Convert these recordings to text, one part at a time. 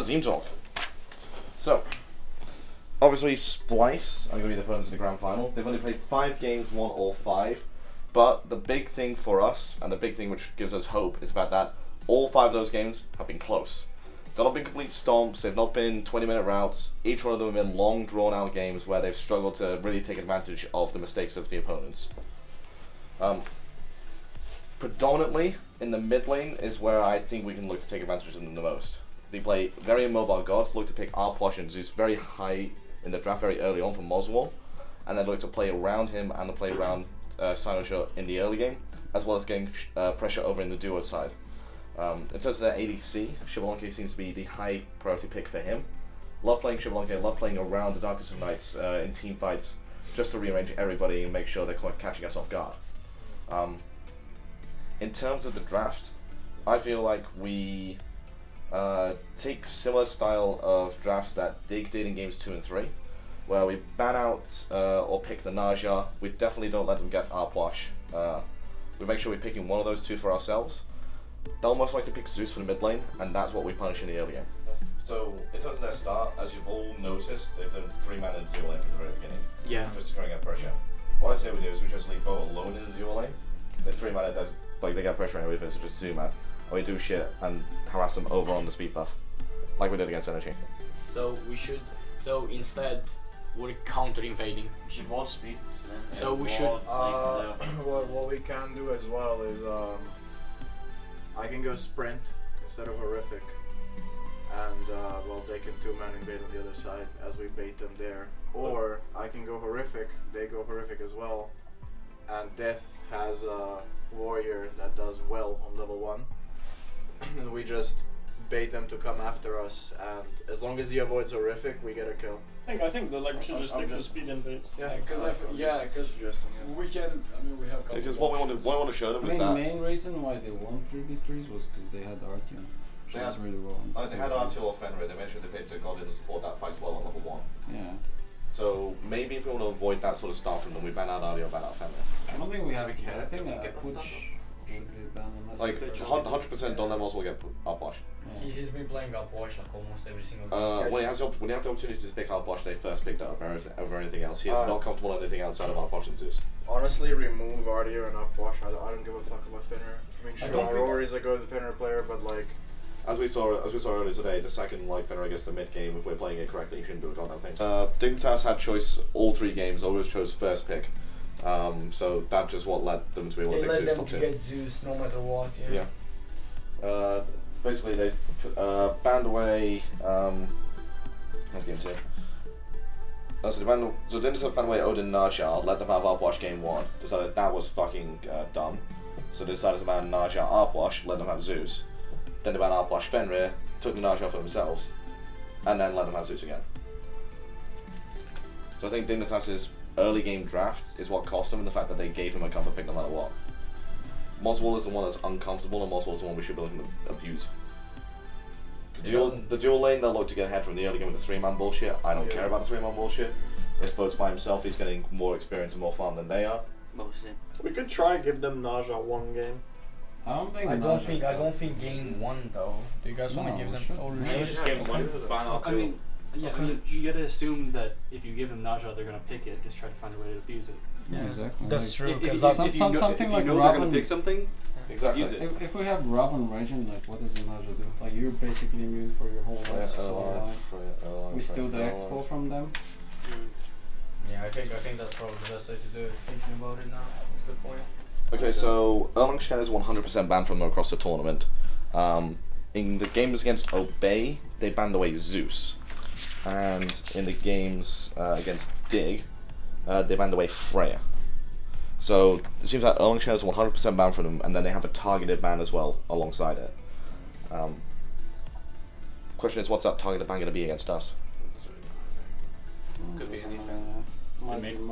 team talk. So, obviously Splyce are going to be the opponents in the grand final. They've only played 5 games, won all 5. But the big thing for us, and the big thing which gives us hope, is about that all 5 of those games have been close. They've not been complete stomps, they've not been 20-minute routes. Each one of them have been long, drawn-out games where they've struggled to really take advantage of the mistakes of the opponents. Predominantly, in the mid lane is where I think we can look to take advantage of them the most. They play very immobile gods, look to pick Arposh and Zeus very high in the draft very early on from Moswell, and then look to play around him and to play around Sinosha in the early game, as well as getting pressure over in the duo side. In terms of their ADC, Xbalanque seems to be the high priority pick for him. Love playing Xbalanque, love playing around the Darkest of Nights in team fights, just to rearrange everybody and make sure they're catching us off guard. In terms of the draft, I feel like we take similar style of drafts that Dig did in games 2 and 3, where we ban out or pick the Naja. We definitely don't let them get Arpwash. We make sure we're picking one of those 2 for ourselves. They'll most likely pick Zeus for the mid lane, and that's what we punish in the early game. So, in terms of their start, as you've all noticed, they've done 3-man in the dual lane from the very beginning. Yeah. Just to try and get pressure. What I say we do is we just leave Bo alone in the dual lane. The 3-man, they get pressure and everything, so just zoom out. And we do shit and harass them over on the speed buff. Like we did against Energy. So we should, instead, we're counter invading. We should ward speed. So we should. What we can do as well is I can go sprint instead of horrific, and they can 2-man invade on the other side as we bait them there. Or I can go horrific, they go horrific as well, and Death has a warrior that does well on level 1, and we just bait them to come after us, and as long as he avoids horrific, we get a kill. I think we should just stick to speed invades. Because we can. We have. Because what we want to show them is the that main reason why they won 3v3s was because they had Artyom. Which was really well. they had Artyom or Fenrir. They mentioned they picked a god in support that fights well on level 1. Yeah. So maybe if we want to avoid that sort of stuff from them, we ban out Artyom, ban out Fenrir. I don't think we have. I think a push should be banned. Like 100% don't let Moswell get Arposh. Yeah. He's been playing Arposh like almost every single game. When he have the opportunity to pick Arposh, they first picked it over anything else. He is not comfortable on anything outside of Arposh and Zeus. Honestly, remove Artier and Upwash. I don't give a fuck about Fenrir. I mean, sure, Rory's a good Fenrir player, but like. As we saw earlier today, the second Fenrir gets the mid game, if we're playing it correctly, you shouldn't do a goddamn thing. Dignitas had choice all 3 games, always chose first pick. So that's just what led them to be able to pick Zeus top 2. Get Zeus no matter what. Yeah. Basically, they banned away. That's game 2. So Dignitas banned away Odin Naja, let them have Arpwash game 1. Decided that was fucking dumb. So they decided to ban Naja Arpwash, let them have Zeus. Then they banned Arpwash Fenrir, took the Naja for themselves, and then let them have Zeus again. So I think Dignitas' early game draft is what cost them, and the fact that they gave him a comfort pick no matter what. Moswell is the one that's uncomfortable, and Moswell is the one we should be looking to abuse. The dual lane, they'll look to get ahead from the early game with the 3-man bullshit. I don't care about the 3-man bullshit. If Boat's by himself, he's getting more experience and more farm than they are. Mostly. We could try and give them Naja 1 game. I don't think game 1 though. Do you guys want to give them? Maybe just give 1 final 2. You gotta assume that if you give them Naja, they're gonna pick it. Just try to find a way to abuse it. Yeah, exactly. That's true. If you something like know they're gonna pick something, Exactly. use it. If we have Raven Regent, like what does the Naja do? Like you're basically immune for your whole life. We steal the expo from them. Yeah, I think that's probably the best way to do it. Thinking about it now, that's a good point. Okay, so Erlang Shen is 100% banned from them across the tournament. In the games against Obey, they banned away Zeus. And in the games against Dig, they banned away Freya. So it seems like Erlang Shen is 100% banned from them, and then they have a targeted ban as well alongside it. Question is, what's that targeted ban going to be against us? Could be anything.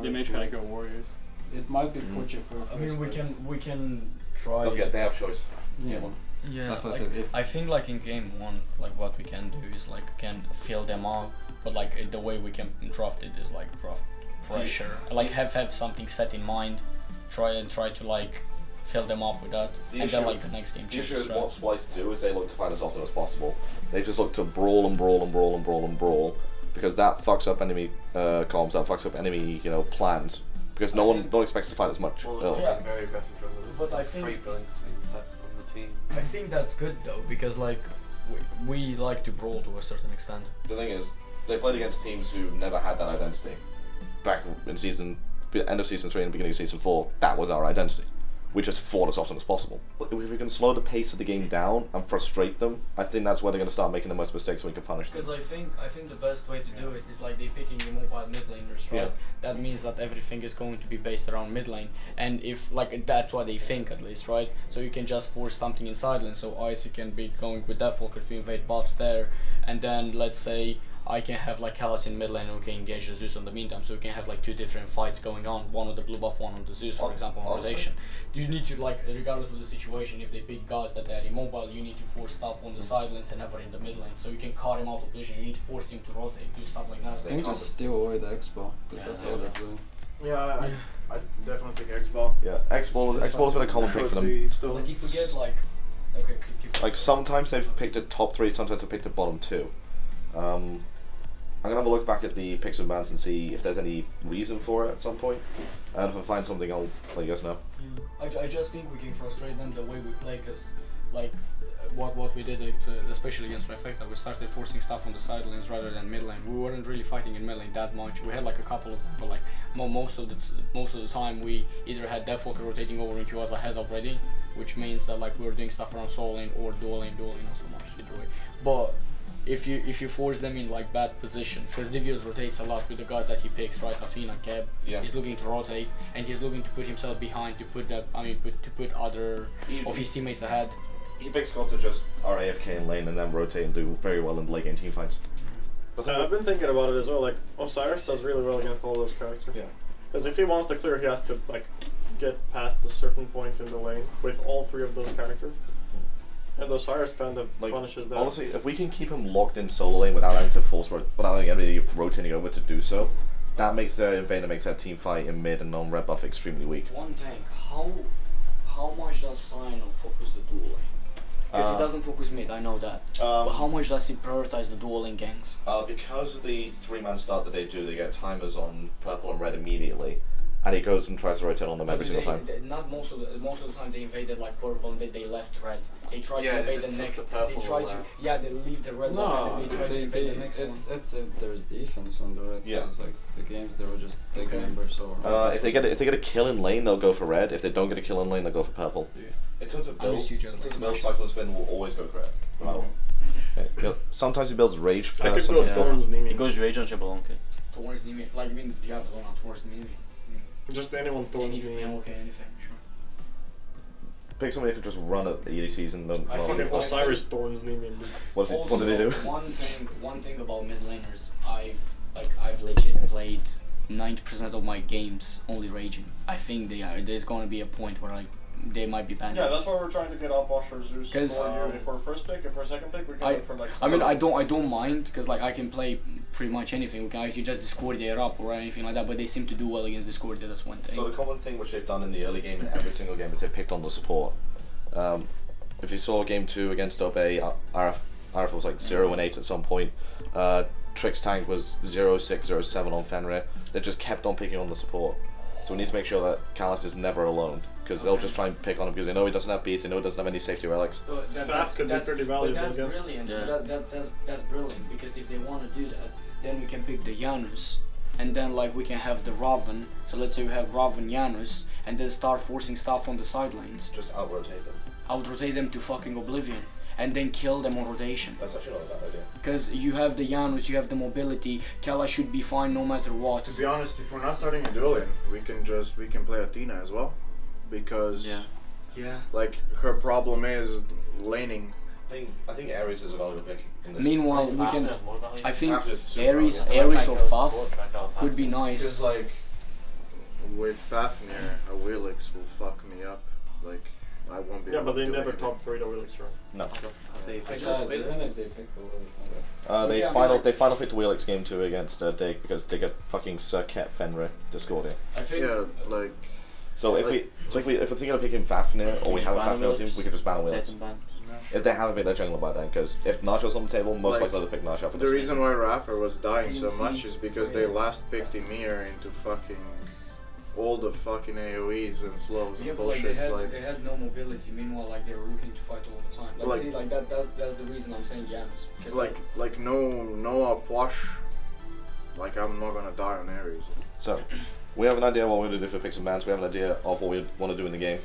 They may try to go warriors. It might be Pucha for I mean, we can try. Okay, they have choice. Yeah. Yeah, that's what like, I said. I think like in game 1, like what we can do is like can fill them up, but like the way we can draft it is like draft pressure. Like have something set in mind, try to like fill them up with that, and then like the next game The change issue the is strat. what Splyce do is they look to fight as often as possible. They just look to brawl and brawl and brawl and brawl and brawl, because that fucks up enemy comms, that fucks up enemy plans, because no one expects to fight as much. Well, Yeah. very aggressive from the But I think- free blinks from the team. I think that's good though, because like we like to brawl to a certain extent. The thing is, they played against teams who never had that identity. Back in end of season 3 and beginning of season 4, that was our identity. We just fought as often as possible. If we can slow the pace of the game down and frustrate them, I think that's where they're going to start making the most mistakes so we can punish them. Because I think the best way to do it is like they picking the mobile mid laners, right? Yeah. That means that everything is going to be based around mid lane, and if like that's what they think at least, right? So you can just force something in side lane, so Icy can be going with Deathwalker to invade buffs there, and then let's say I can have like Kalas in mid lane and we can engage the Zeus in the meantime, so we can have like 2 different fights going on, one on the blue buff, one on the Zeus, for example, on rotation. You need to like, regardless of the situation, if they pick guys that are immobile, you need to force stuff on the side lanes and never in the mid lane, so you can cut him out of position, you need to force him to rotate, do stuff like that. I think just steal away the Expo, because that's all they're doing. Yeah, I definitely think X-Ball. Yeah, X-Ball has been a common pick for them. Like if you get like, okay, keep Like sometimes they've picked a top 3, sometimes they've picked a bottom 2. I'm gonna have a look back at the picks and bans and see if there's any reason for it at some point. And if I find something, I'll let you guys know. I just think we can frustrate them the way we play, because like what we did, especially against Reflecta, we started forcing stuff on the side lanes rather than mid lane. We weren't really fighting in mid lane that much. We had like a couple of them, but like most of the time we either had Deathwalker rotating over into us ahead already, which means that like we were doing stuff around soul lane or dual lane not so much either way. But if you force them in like bad positions, because Divios rotates a lot with the guys that he picks, right? Athena, Keb, he's looking to rotate, and he's looking to put himself behind to put other of his teammates ahead. He picks gods that just are AFK in lane and then rotate and do very well in late game teamfights. But I've been thinking about it as well. Like Osiris does really well against all those characters. Yeah. Because if he wants to clear, he has to like get past a certain point in the lane with all 3 of those characters. And Osiris kind of punishes that. Honestly, if we can keep him locked in solo lane without having to without having anybody rotating over to do so, that makes their invader makes that team fight in mid and on red buff extremely weak. One thing, how much does Sino focus the duel lane? Because he doesn't focus mid, I know that. But how much does he prioritize the duel lane ganks? Because of the 3-man start that they do, they get timers on purple and red immediately. And he goes and tries to rotate on them every single time. Not most of the time they invaded like purple and they left red. They tried to invade the next. They leave the red one and then they try to invade the next one. It's if there's defense on the red. Yeah. It's like the games they will just take members or. If they get a kill in lane, they'll go for red. If they don't get a kill in lane, they'll go for purple. Yeah. In terms of Unless build, you just Cyclone Spin will always go for red. No matter what. Sometimes he builds rage first. I could go sometimes Thorns Nimi. It goes rage on Jablonka. Towards the like I mean yeah, but not towards the enemy. Just anyone Thorns Anything, Nimi. okay, anything, sure. pick somebody that could just run at the EDCs and then. I think Fucking Osiris Thorns Nimi. What did he do? One thing about mid laners, I've legit played 90% of my games only raging. I think there's gonna be a point where they might be banned. Yeah, that's why we're trying to get up Washer Zeus. 'Cause, For first pick, and for second pick, we can look for like. I mean, I don't mind because like I can play pretty much anything. I can just Discordia up or anything like that. But they seem to do well against Discordia. That's one thing. So the common thing which they've done in the early game in every single game is they picked on the support. If you saw game 2 against Obey, RF was like 0 and 8 at some point. Trix tank was 0-6, 0-7 on Fenrir. They just kept on picking on the support. So we need to make sure that Callus is never alone, because they'll just try and pick on him because they know he doesn't have beats, they know he doesn't have any safety relics. Fast could be pretty valuable that's against. brilliant. Yeah. That's brilliant because if they want to do that, then we can pick the Janus, and then like we can have the Raven. So let's say we have Raven Janus, and then start forcing stuff on the side lanes. Just out-rotate them. Out-rotate them to fucking oblivion, and then kill them on rotation. That's actually not a bad idea. Because you have the Janus, you have the mobility. Kala should be fine no matter what. To be honest, if we're not starting a dueling, we can play Athena as well, because Yeah. like her problem is laning. I think Ares is a valuable pick in this. Meanwhile, we can. I think After it's super Ares valuable. or Faf could be Because nice. like with Fafnir, a Willix will fuck me up. Like I won't be. Yeah, able but to they do never anything. top 3 the Willix, right? No. I Even just- if they pick the They Yeah, I mean, final like- they final picked Wheelix game 2 against Dig because they get fucking Sir Ket Fenrir Discordia. I think Yeah, like So if we're thinking of picking Fafnir, or we have a Fafnir on the team, we could just ban Williams. If they haven't picked their jungler by then, because if Narsha's on the table, most likely they'll pick Narsha for this. The reason why Raffer was dying so much is because they last picked Ymir into fucking all the fucking AoEs and slows and bullshit. They had no mobility. Meanwhile, like they were looking to fight all the time. Like see, like that's the reason I'm saying Janus. Like no Pwash. Like I'm not gonna die on Ares. So, we have an idea of what we're gonna do for picks and bans. We have an idea of what we want to do in the game.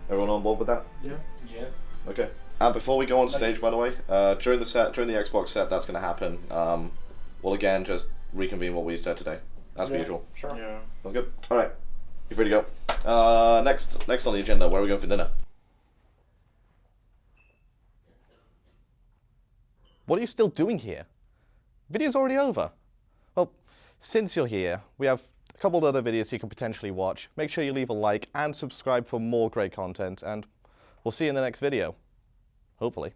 Everyone on board with that? Yeah. Yeah. Okay. And before we go on stage, by the way, during the Xbox set, that's going to happen. We'll again just reconvene what we said today, as per usual. Sure. Yeah. Sounds good. All right, you free to go. Next on the agenda, where are we going for dinner? What are you still doing here? Video's already over. Well, since you're here, we have a couple of other videos you can potentially watch. Make sure you leave a like and subscribe for more great content, and we'll see you in the next video. Hopefully.